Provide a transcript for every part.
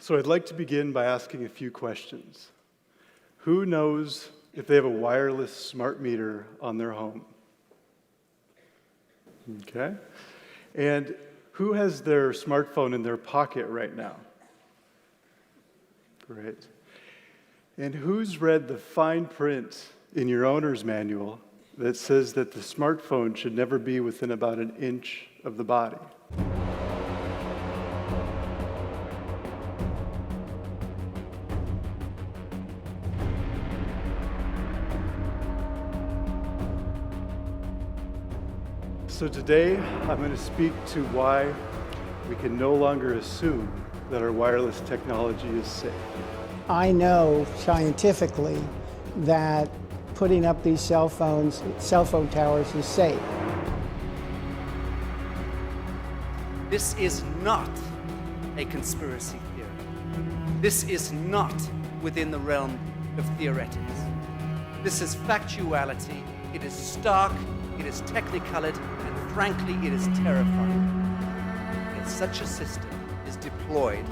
So I'd like to begin by asking a few questions. Who knows if they have a wireless smart meter on their home? Okay. And who has their smartphone in their pocket right now? Great. And who's read the fine print in your owner's manual that says that the smartphone should never be within about an inch of the body? So today, I'm going to speak to why we can no longer assume that our wireless technology is safe. I know scientifically that putting up these cell phone towers is safe. This is not a conspiracy theory. This is not within the realm of theoretics. This is factuality, it is stark, it is technicolored, and frankly, it is terrifying. If such a system is deployed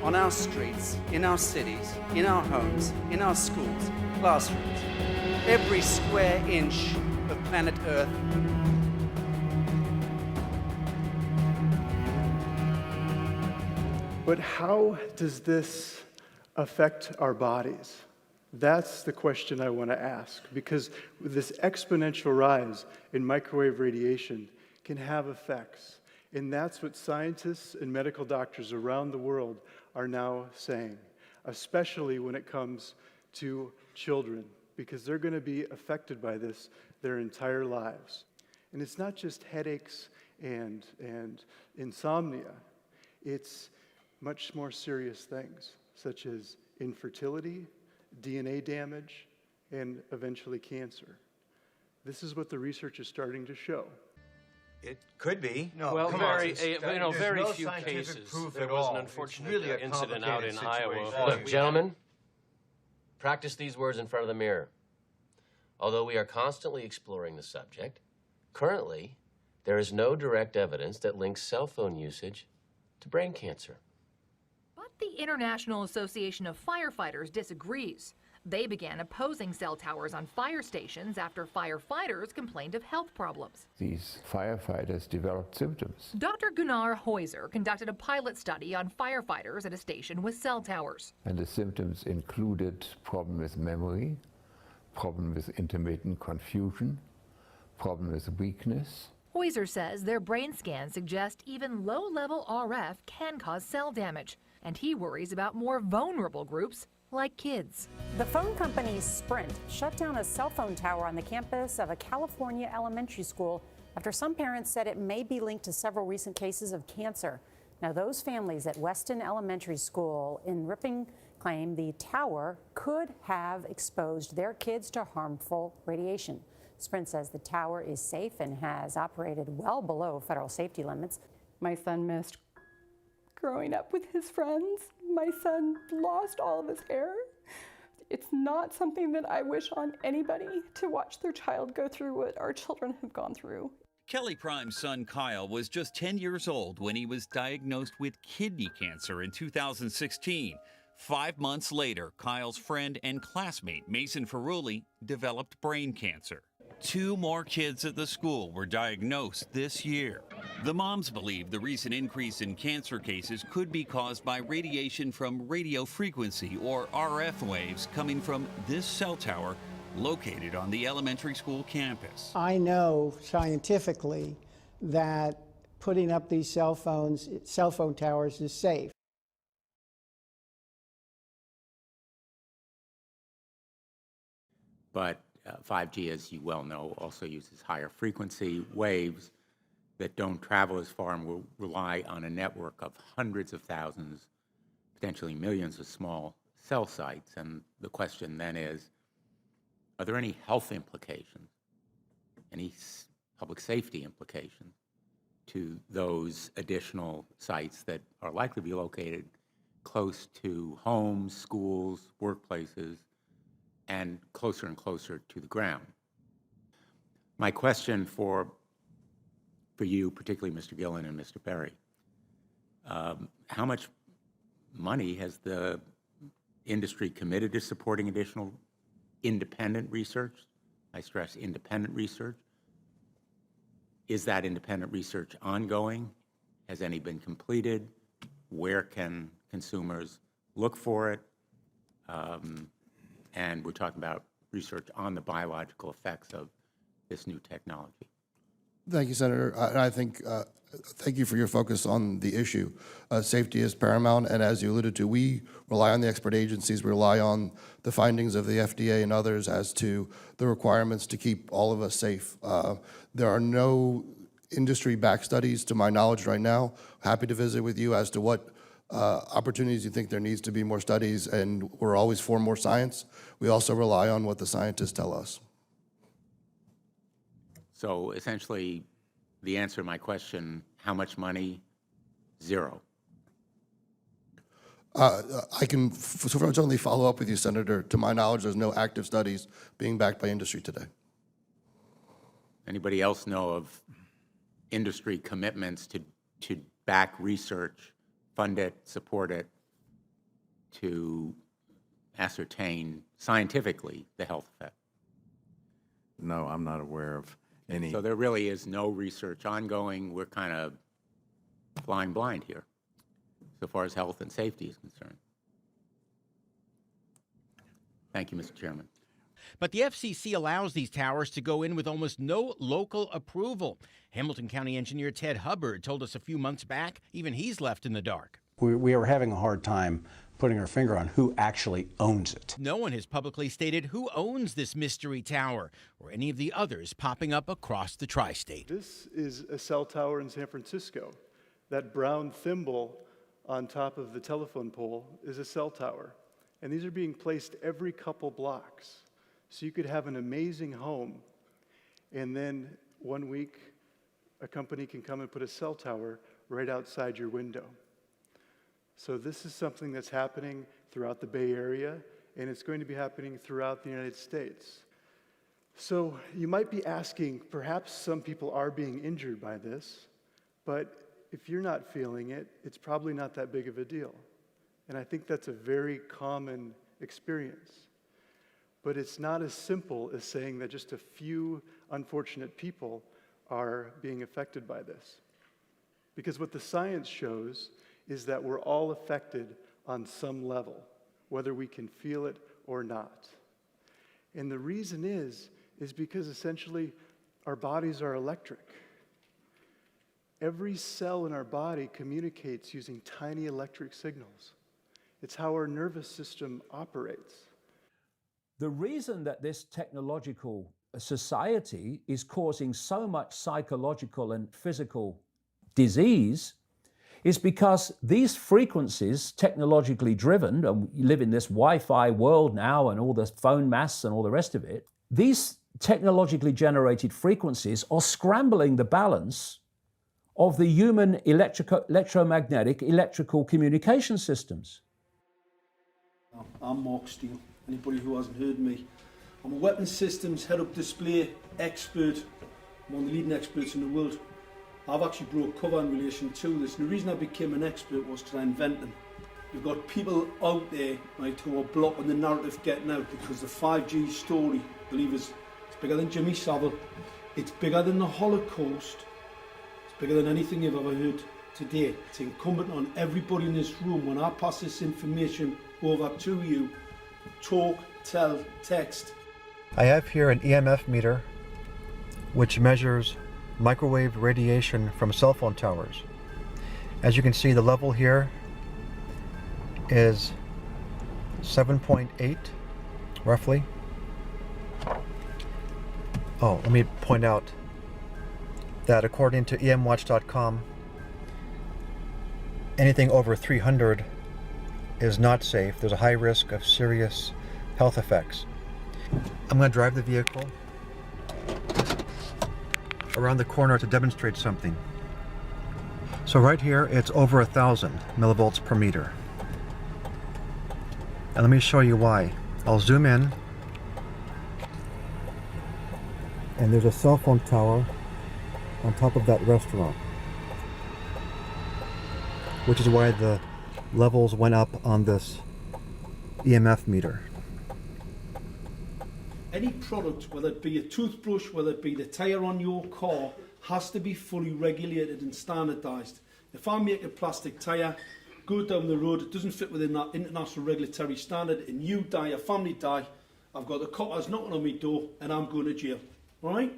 on our streets, in our cities, in our homes, in our schools, classrooms, every square inch of planet Earth, but how does this affect our bodies? That's the question I want to ask, because this exponential rise in microwave radiation can have effects. And that's what scientists and medical doctors around the world are now saying, especially when it comes to children, because they're going to be affected by this their entire lives. And it's not just headaches and insomnia. It's much more serious things, such as infertility, DNA damage, and eventually cancer. This is what the research is starting to show. It could be. No, well, very few cases. There was an unfortunate really incident out in Iowa. Look, gentlemen, practice these words in front of the mirror. Although we are constantly exploring the subject, currently, there is no direct evidence that links cell phone usage to brain cancer. But the International Association of Firefighters disagrees. They began opposing cell towers on fire stations after firefighters complained of health problems. These firefighters developed symptoms. Dr. Gunnar Heuser conducted a pilot study on firefighters at a station with cell towers. And the symptoms included problem with memory, problem with intermittent confusion, problem with weakness. Heuser says their brain scans suggest even low-level RF can cause cell damage, and he worries about more vulnerable groups like kids. The phone company Sprint shut down a cell phone tower on the campus of a California elementary school after some parents said it may be linked to several recent cases of cancer. Now, those families at Weston Elementary School in Ripping claim the tower could have exposed their kids to harmful radiation. Sprint says the tower is safe and has operated well below federal safety limits. My son missed growing up with his friends. My son lost all of his hair. It's not something that I wish on anybody, to watch their child go through what our children have gone through. Kelly Prime's son Kyle was just 10 years old when he was diagnosed with kidney cancer in 2016. 5 months later, Kyle's friend and classmate Mason Ferrulli developed brain cancer. 2 more kids at the school were diagnosed this year. The moms believe the recent increase in cancer cases could be caused by radiation from radio frequency, or RF waves, coming from this cell tower located on the elementary school campus. I know scientifically that putting up these cell phone towers is safe. But 5G, as you well know, also uses higher frequency waves that don't travel as far and will rely on a network of hundreds of thousands, potentially millions of small cell sites. And the question then is, are there any health implications, any public safety implications to those additional sites that are likely to be located close to homes, schools, workplaces, and closer to the ground? My question for you, particularly Mr. Gillen and Mr. Berry, how much money, has the industry committed to supporting additional independent research? I stress independent research. Is that independent research ongoing? Has any been completed? Where can consumers look for it? And we're talking about research on the biological effects of this new technology. Thank you, Senator. I think, thank you for your focus on the issue. Safety is paramount, and as you alluded to, we rely on the expert agencies, we rely on the findings of the FDA and others as to the requirements to keep all of us safe. There are no industry-backed studies, to my knowledge right now. Happy to visit with you as to what opportunities you think there needs to be more studies, and we're always for more science. We also rely on what the scientists tell us. So essentially, the answer to my question, how much money? Zero. I can certainly follow up with you, Senator. To my knowledge, there's no active studies being backed by industry today. Anybody else know of industry commitments to back research, fund it, support it, to ascertain scientifically the health effect? No, I'm not aware of any. So there really is no research ongoing. We're kind of flying blind here, so far as health and safety is concerned. Thank you, Mr. Chairman. But the FCC allows these towers to go in with almost no local approval. Hamilton County engineer Ted Hubbard told us a few months back, even he's left in the dark. We are having a hard time putting our finger on who actually owns it. No one has publicly stated who owns this mystery tower or any of the others popping up across the tri-state. This is a cell tower in San Francisco. That brown thimble on top of the telephone pole is a cell tower. And these are being placed every couple blocks. So you could have an amazing home, and then one week, a company can come and put a cell tower right outside your window. So this is something that's happening throughout the Bay Area, and it's going to be happening throughout the United States. So you might be asking, perhaps some people are being injured by this, but if you're not feeling it, it's probably not that big of a deal. And I think that's a very common experience. But it's not as simple as saying that just a few unfortunate people are being affected by this. Because what the science shows is that we're all affected on some level, whether we can feel it or not. And the reason is because essentially our bodies are electric. Every cell in our body communicates using tiny electric signals. It's how our nervous system operates. The reason that this technological society is causing so much psychological and physical disease is because these frequencies, technologically driven, and we live in this Wi-Fi world now and all the phone masts and all the rest of it, these technologically generated frequencies are scrambling the balance of the human electromagnetic electrical communication systems. I'm Mark Steele. Anybody who hasn't heard me, I'm a weapons systems head-up display expert. I'm one of the leading experts in the world. I've actually brought cover in relation to this, and the reason I became an expert was because I invented them. You've got people out there, right, who are blocking the narrative getting out because the 5G story, believers, it's bigger than Jimmy Savile, it's bigger than the Holocaust, it's bigger than anything you've ever heard today. It's incumbent on everybody in this room, when I pass this information over to you, talk, tell, text. I have here an EMF meter which measures microwave radiation from cell phone towers. As you can see, the level here is 7.8 roughly. Oh, let me point out that according to emwatch.com, anything over 300 is not safe. There's a high risk of serious health effects. I'm going to drive the vehicle around the corner to demonstrate something. So right here, it's over 1,000 millivolts per meter. And let me show you why. I'll zoom in. And there's a cell phone tower on top of that restaurant, which is why the levels went up on this EMF meter. Any product, whether it be a toothbrush, whether it be the tyre on your car, has to be fully regulated and standardised. If I make a plastic tyre, go down the road, it doesn't fit within that international regulatory standard, and you die, a family die, I've got the coppers knocking on my door and I'm going to jail. All right?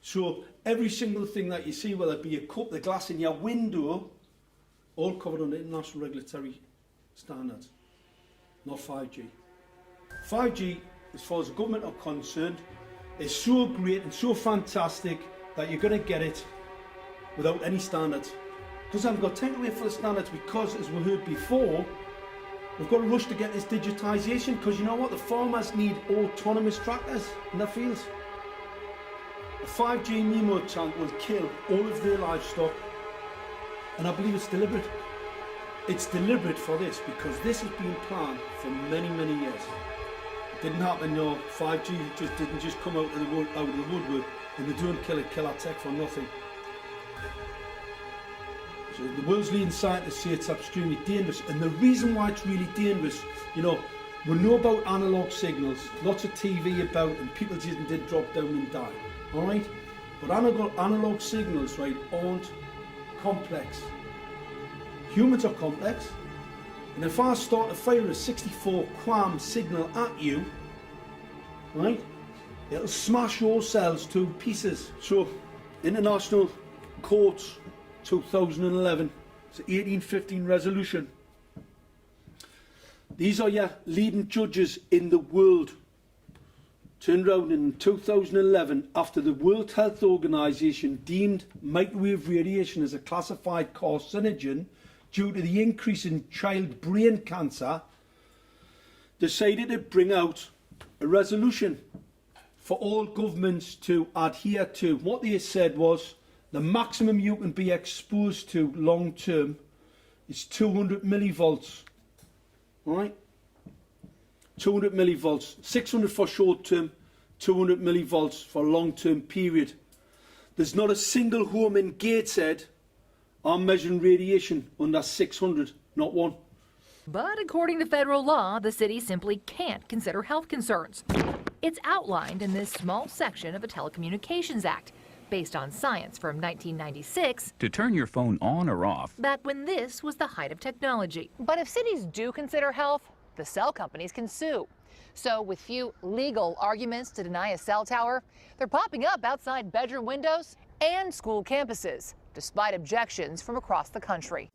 So every single thing that you see, whether it be a cup, the glass in your window, all covered under international regulatory standards, not 5G. 5G, as far as the government are concerned, is so great and so fantastic that you're going to get it without any standards. Because I've got time to wait for the standards because, as we heard before, we've got to rush to get this digitisation because you know what? The farmers need autonomous tractors in their fields. A 5G Nemo tank will kill all of their livestock, and I believe it's deliberate. It's deliberate for this because this has been planned for many, many years. It didn't happen, no. 5G didn't just come out of the woodwork, and they don't kill our tech for nothing. So the world's leading scientists say it's extremely dangerous, and the reason why it's really dangerous, you know, we know about analog signals, lots of TV about, and people just did drop down and die, all right? But analog signals, right, aren't complex. Humans are complex, and if I start to fire a 64 QAM signal at you, right, it'll smash your cells to pieces. So, International Courts, 2011, it's an 1815 resolution. These are your leading judges in the world. Turned around in 2011 after the World Health Organization deemed microwave radiation as a classified carcinogen due to the increase in child brain cancer, decided to bring out a resolution for all governments to adhere to. What they said was the maximum you can be exposed to long term is 200 millivolts. Right? 200 millivolts. 600 for short term, 200 millivolts for a long term period. There's not a single home in Gateshead are measuring radiation under 600, not one. But according to federal law, the city simply can't consider health concerns. It's outlined in this small section of the Telecommunications Act, based on science from 1996. To turn your phone on or off, Back when this was the height of technology. But if cities do consider health, the cell companies can sue. So with few legal arguments to deny a cell tower, they're popping up outside bedroom windows and school campuses, despite objections from across the country.